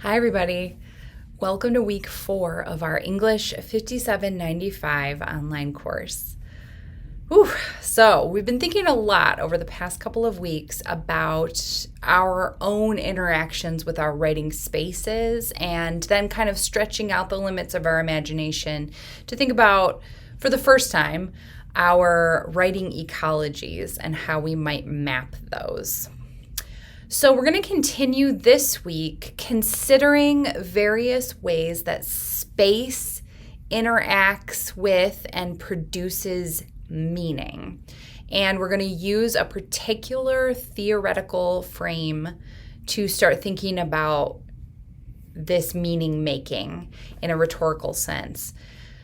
Hi, everybody. Welcome to week 4 of our English 5795 online course. Whew. So, we've been thinking a lot over the past couple of weeks about our own interactions with our writing spaces and then kind of stretching out the limits of our imagination to think about, for the first time, our writing ecologies and how we might map those. So we're going to continue this week considering various ways that space interacts with and produces meaning. And we're going to use a particular theoretical frame to start thinking about this meaning making in a rhetorical sense.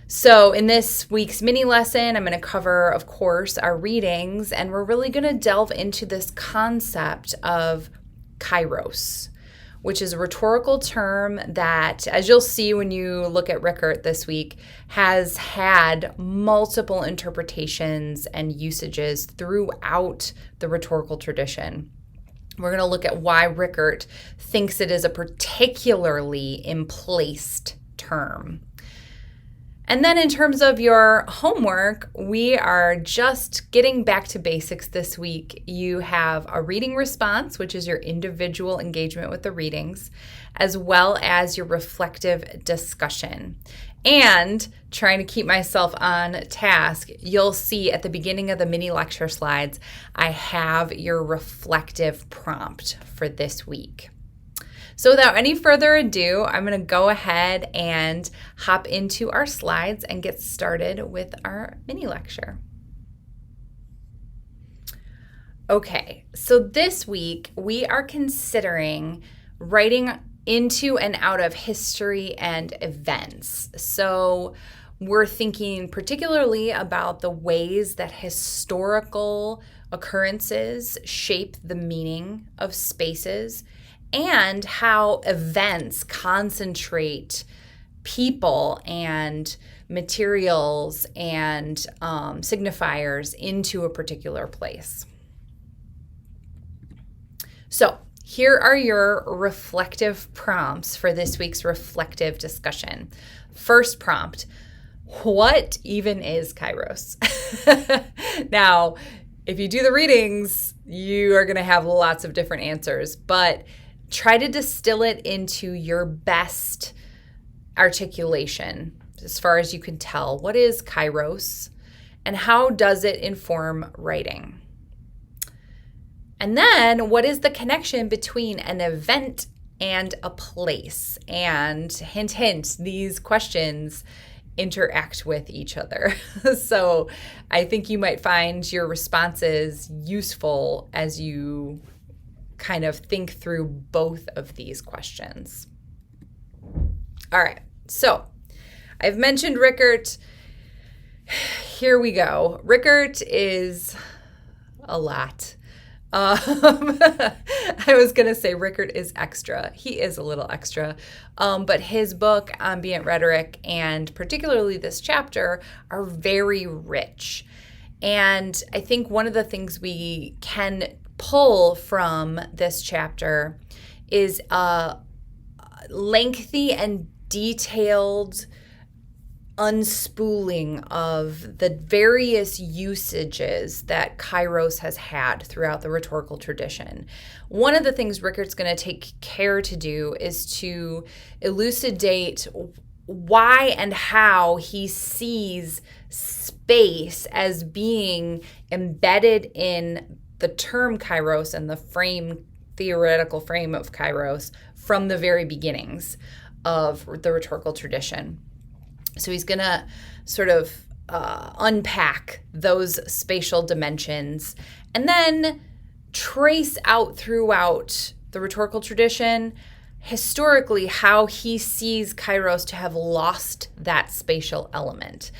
So in this week's mini lesson, I'm going to cover, of course, our readings, and we're really going to delve into this concept of kairos, which is a rhetorical term that, as you'll see when you look at Rickert this week, has had multiple interpretations and usages throughout the rhetorical tradition. We're going to look at why Rickert thinks it is a particularly emplaced term. And then in terms of your homework, we are just getting back to basics this week. You have a reading response, which is your individual engagement with the readings, as well as your reflective discussion. And trying to keep myself on task, you'll see at the beginning of the mini lecture slides, I have your reflective prompt for this week. So without any further ado, I'm going to go ahead and hop into our slides and get started with our mini lecture. Okay, so this week we are considering writing into and out of history and events. So we're thinking particularly about the ways that historical occurrences shape the meaning of spaces, and how events concentrate people and materials and signifiers into a particular place. So here are your reflective prompts for this week's reflective discussion. First prompt, what even is kairos? Now, if you do the readings, you are going to have lots of different answers, but try to distill it into your best articulation as far as you can tell. What is kairos and how does it inform writing? And then what is the connection between an event and a place? And hint, hint, these questions interact with each other. So I think you might find your responses useful as you kind of think through both of these questions. All right, so I've mentioned Rickert. Here we go. Rickert is a lot. I was going to say Rickert is extra. He is a little extra. But his book, Ambient Rhetoric, and particularly this chapter, are very rich. And I think one of the things we can pull from this chapter is a lengthy and detailed unspooling of the various usages that kairos has had throughout the rhetorical tradition. One of the things Rickert's going to take care to do is to elucidate why and how he sees space as being embedded in the term kairos and the theoretical frame of kairos from the very beginnings of the rhetorical tradition. So he's going to sort of unpack those spatial dimensions and then trace out throughout the rhetorical tradition historically how he sees kairos to have lost that spatial element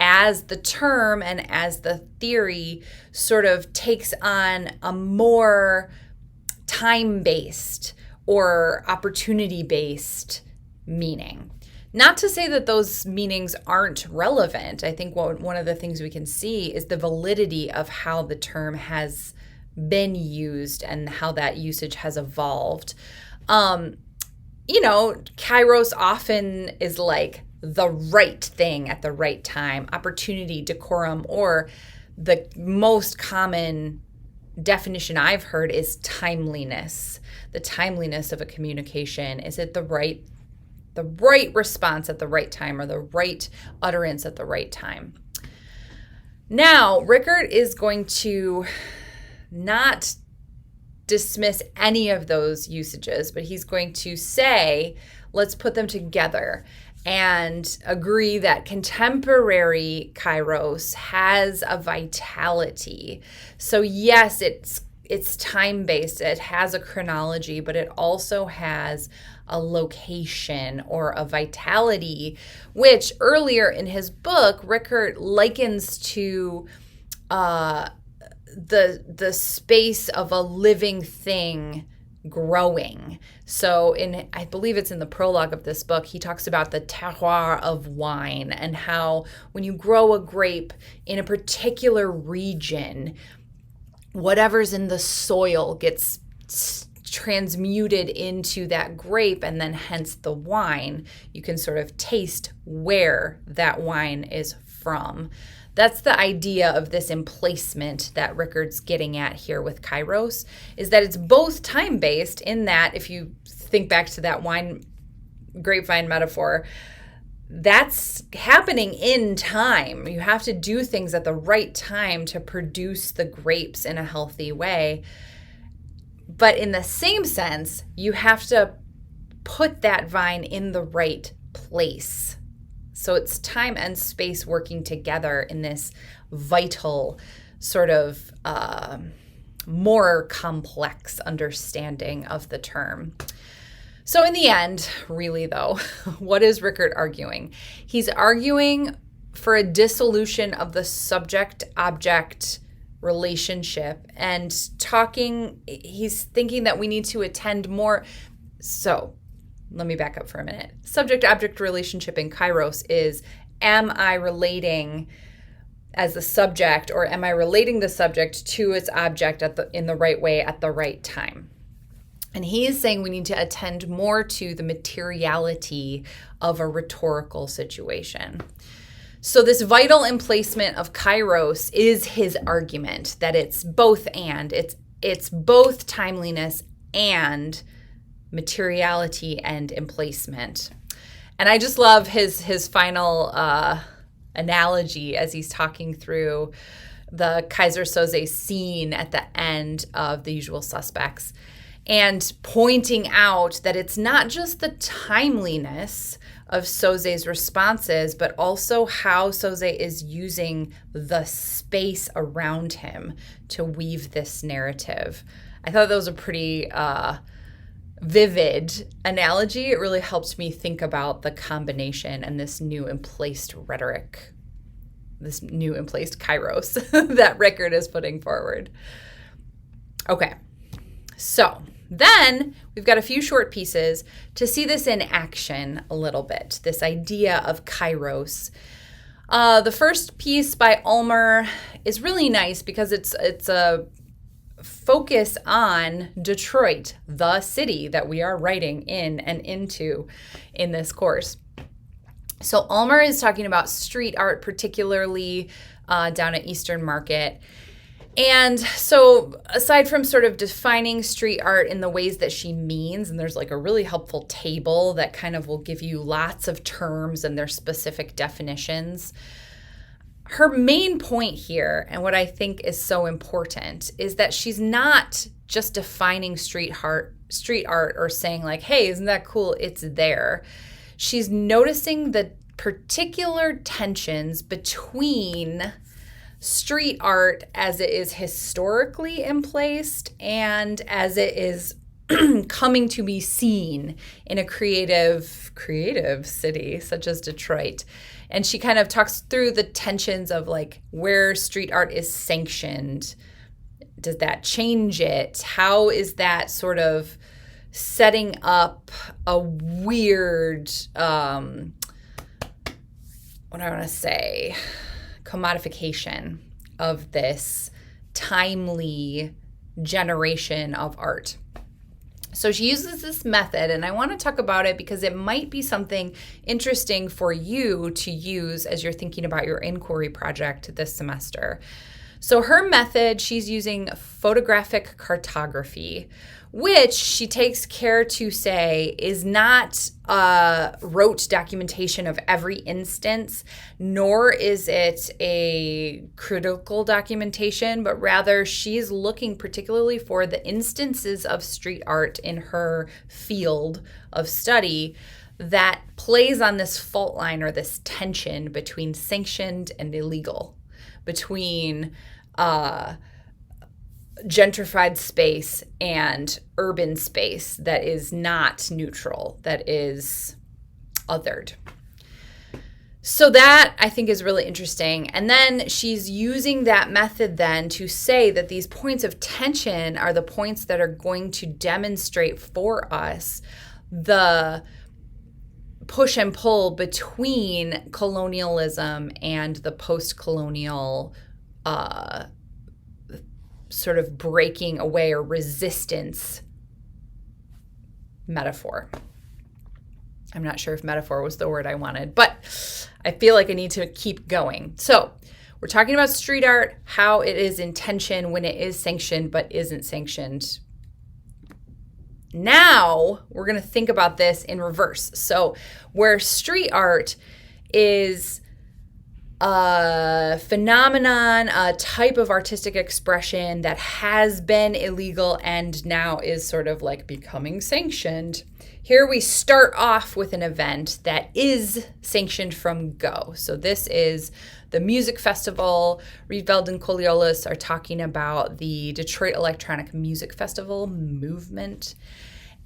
as the term and as the theory sort of takes on a more time-based or opportunity-based meaning. Not to say that those meanings aren't relevant. I think one of the things we can see is the validity of how the term has been used and how that usage has evolved. Kairos often is like the right thing at the right time, opportunity, decorum, or the most common definition I've heard is timeliness. The timeliness of a communication. Is it the right response at the right time, or the right utterance at the right time? Now, Rickert is going to not dismiss any of those usages, but he's going to say, let's put them together and agree that contemporary Kairos has a vitality. So yes, it's time-based, it has a chronology, but it also has a location or a vitality, which earlier in his book, Rickert likens to the space of a living thing growing. So I believe it's in the prologue of this book, he talks about the terroir of wine and how when you grow a grape in a particular region, whatever's in the soil gets transmuted into that grape, and then hence the wine. You can sort of taste where that wine is from. That's the idea of this emplacement that Rickert's getting at here with Kairos, is that it's both time-based in that, if you think back to that grapevine metaphor, that's happening in time. You have to do things at the right time to produce the grapes in a healthy way. But in the same sense, you have to put that vine in the right place. So it's time and space working together in this vital sort of more complex understanding of the term. So in the end, really though, what is Rickert arguing? He's arguing for a dissolution of the subject-object relationship and he's thinking that we need to attend more. So let me back up for a minute. Subject-object relationship in Kairos is, am I relating as the subject, or am I relating the subject to its object in the right way at the right time? And he is saying we need to attend more to the materiality of a rhetorical situation. So this vital emplacement of Kairos is his argument, that it's both and. It's both timeliness and materiality and emplacement. And I just love his final analogy as he's talking through the Keyser Söze scene at the end of The Usual Suspects, and pointing out that it's not just the timeliness of Söze's responses, but also how Söze is using the space around him to weave this narrative. I thought that was a pretty vivid analogy. It really helped me think about the combination and this new emplaced rhetoric, this new emplaced Kairos that Rickert is putting forward. Okay, so then we've got a few short pieces to see this in action a little bit, this idea of Kairos. The first piece by Ulmer is really nice because it's a focus on Detroit, the city that we are writing in and into in this course. So Ulmer is talking about street art, particularly down at Eastern Market. And so aside from sort of defining street art in the ways that she means, and there's like a really helpful table that kind of will give you lots of terms and their specific definitions, her main point here, and what I think is so important, is that she's not just defining street art or saying like, hey, isn't that cool? It's there. She's noticing the particular tensions between street art as it is historically emplaced and as it is coming to be seen in a creative city such as Detroit. And she kind of talks through the tensions of like where street art is sanctioned. Does that change it? How is that sort of setting up a weird, commodification of this timely generation of art? So she uses this method, and I want to talk about it because it might be something interesting for you to use as you're thinking about your inquiry project this semester. So her method, she's using photographic cartography, which she takes care to say is not rote documentation of every instance, nor is it a critical documentation, but rather she's looking particularly for the instances of street art in her field of study that plays on this fault line or this tension between sanctioned and illegal, between gentrified space and urban space that is not neutral, that is othered. So that I think is really interesting. And then she's using that method then to say that these points of tension are the points that are going to demonstrate for us the push and pull between colonialism and the post-colonial sort of breaking away or resistance metaphor. I'm not sure if metaphor was the word I wanted, but I feel like I need to keep going. So we're talking about street art, how it is in tension when it is sanctioned but isn't sanctioned. Now we're going to think about this in reverse. So where street art is a phenomenon, a type of artistic expression that has been illegal and now is sort of like becoming sanctioned. Here we start off with an event that is sanctioned from go. So this is the music festival. Rietveld and Koleolis are talking about the Detroit Electronic Music Festival movement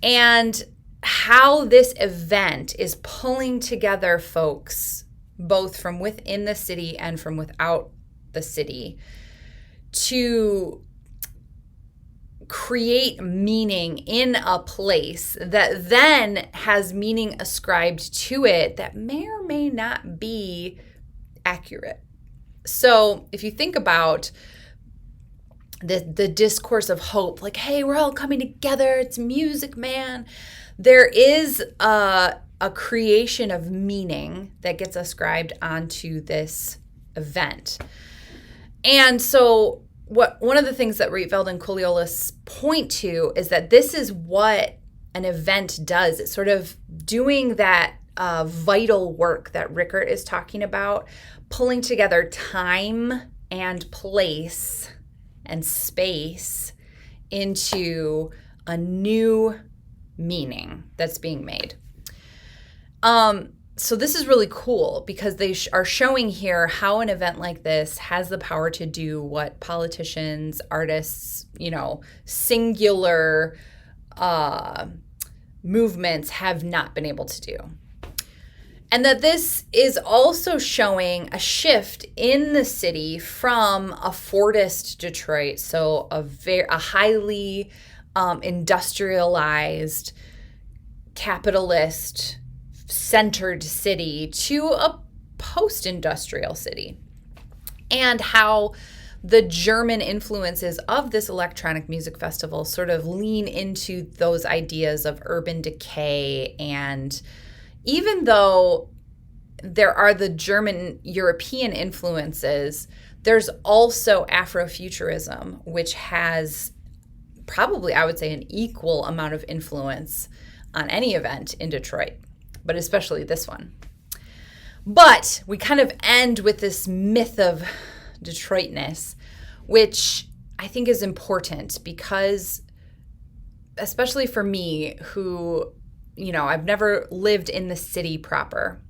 and how this event is pulling together folks both from within the city and from without the city to create meaning in a place that then has meaning ascribed to it that may or may not be accurate. So if you think about the discourse of hope, like, hey, we're all coming together, it's Music Man, there is a creation of meaning that gets ascribed onto this event. And so one of the things that Rietveld and Koleolis point to is that this is what an event does. It's sort of doing that vital work that Rickert is talking about, pulling together time and place and space into a new meaning that's being made. So this is really cool because they are showing here how an event like this has the power to do what politicians, artists, singular movements have not been able to do. And that this is also showing a shift in the city from a Fordist Detroit, so a highly industrialized, capitalist, centered city to a post-industrial city, and how the German influences of this electronic music festival sort of lean into those ideas of urban decay. And even though there are the German European influences, there's also Afrofuturism, which has probably, I would say, an equal amount of influence on any event in Detroit, but especially this one. But we kind of end with this myth of Detroitness, which I think is important because, especially for me, who, I've never lived in the city proper,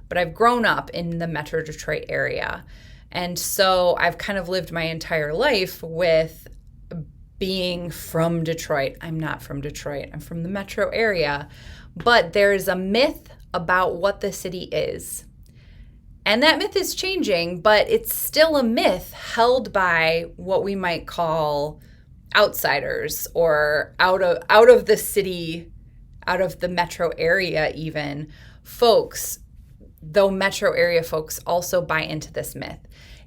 but I've grown up in the Metro Detroit area. And so I've kind of lived my entire life with being from Detroit. I'm not from Detroit. I'm from the metro area. But there's a myth about what the city is. And that myth is changing, but it's still a myth held by what we might call outsiders or out of the city, out of the metro area even, folks, though metro area folks also buy into this myth.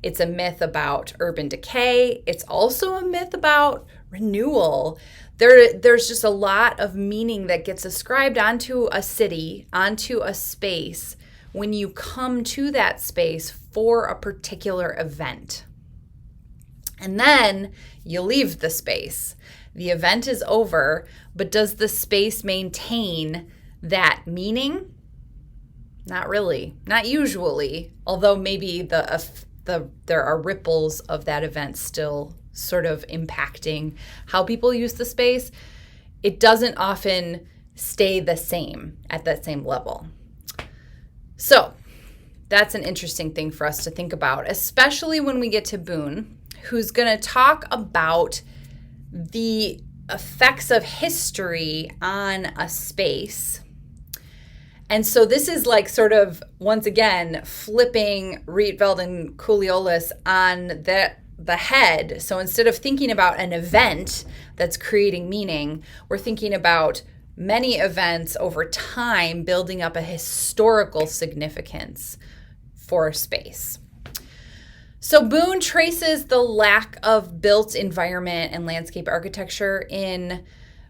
It's a myth about urban decay. It's also a myth about renewal, There's just a lot of meaning that gets ascribed onto a city, onto a space, when you come to that space for a particular event. And then you leave the space. The event is over, but does the space maintain that meaning? Not really, not usually, although maybe there are ripples of that event still sort of impacting how people use the space. It doesn't often stay the same at that same level. So that's an interesting thing for us to think about, especially when we get to Boone, who's going to talk about the effects of history on a space. And so this is like sort of, once again, flipping Rietveld and Koolholis on the head. So instead of thinking about an event that's creating meaning, we're thinking about many events over time building up a historical significance for a space. So Boone traces the lack of built environment and landscape architecture in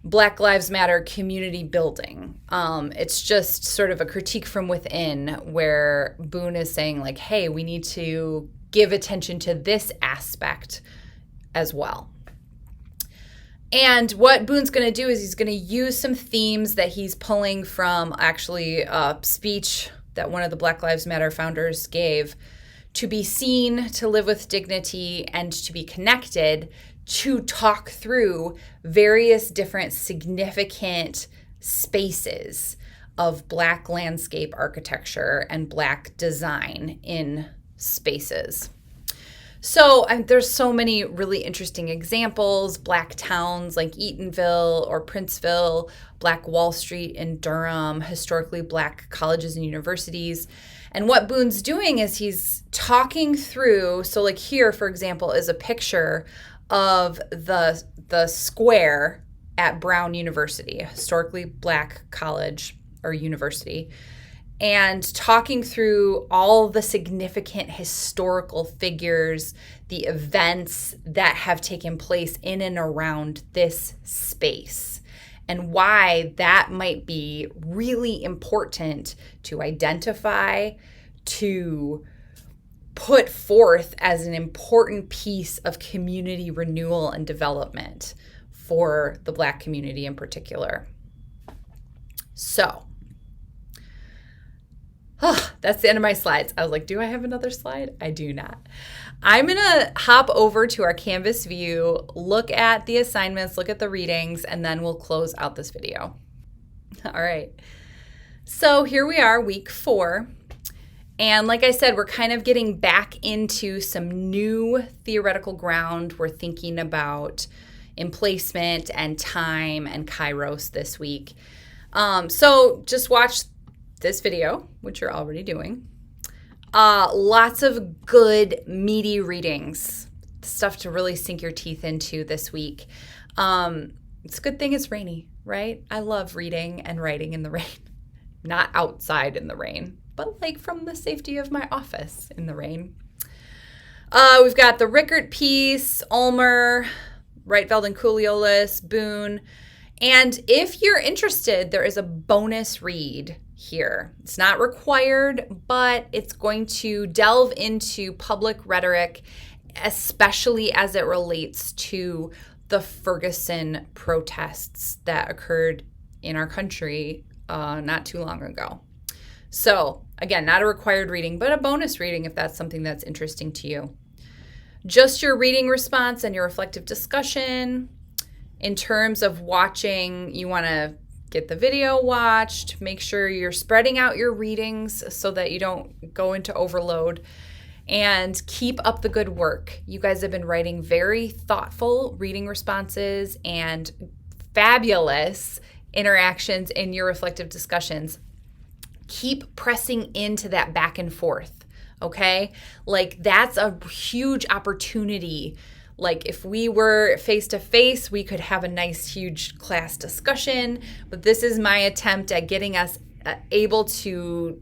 Black Lives Matter community building. It's just sort of a critique from within where Boone is saying like, hey, we need to give attention to this aspect as well. And what Boone's going to do is he's going to use some themes that he's pulling from actually a speech that one of the Black Lives Matter founders gave: to be seen, to live with dignity, and to be connected, to talk through various different significant spaces of Black landscape architecture and Black design in spaces. So there's so many really interesting examples: Black towns like Eatonville or Princeville, Black Wall Street in Durham, historically Black colleges and universities. And what Boone's doing is he's talking through, so like here, for example, is a picture of the square at Brown University, a historically Black college or university, and talking through all the significant historical figures, the events that have taken place in and around this space, and why that might be really important to identify, to put forth as an important piece of community renewal and development for the Black community in particular. So, that's the end of my slides. I was like, do I have another slide? I do not. I'm going to hop over to our Canvas view, look at the assignments, look at the readings, and then we'll close out this video. All right. So here we are, week 4. And like I said, we're kind of getting back into some new theoretical ground. We're thinking about emplacement and time and kairos this week. So just watch this video, which you're already doing. Lots of good, meaty readings, stuff to really sink your teeth into this week. It's a good thing it's rainy, right? I love reading and writing in the rain. Not outside in the rain, but like from the safety of my office in the rain. We've got the Rickert piece, Ulmer, Rietveld and Koolholis, Boone. And if you're interested, there is a bonus read here. It's not required, but it's going to delve into public rhetoric, especially as it relates to the Ferguson protests that occurred in our country not too long ago. So again, not a required reading, but a bonus reading if that's something that's interesting to you. Just your reading response and your reflective discussion. In terms of watching, you want to get the video watched, make sure you're spreading out your readings so that you don't go into overload, and keep up the good work. You guys have been writing very thoughtful reading responses and fabulous interactions in your reflective discussions. Keep pressing into that back and forth, okay? Like that's a huge opportunity. Like if we were face-to-face, we could have a nice, huge class discussion, but this is my attempt at getting us able to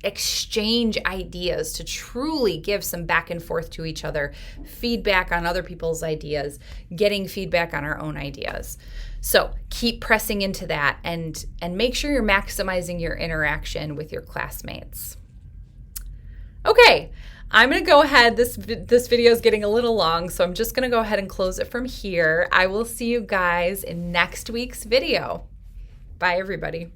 exchange ideas, to truly give some back and forth to each other, feedback on other people's ideas, getting feedback on our own ideas. So keep pressing into that and make sure you're maximizing your interaction with your classmates. Okay, I'm going to go ahead. This video is getting a little long, so I'm just going to go ahead and close it from here. I will see you guys in next week's video. Bye, everybody.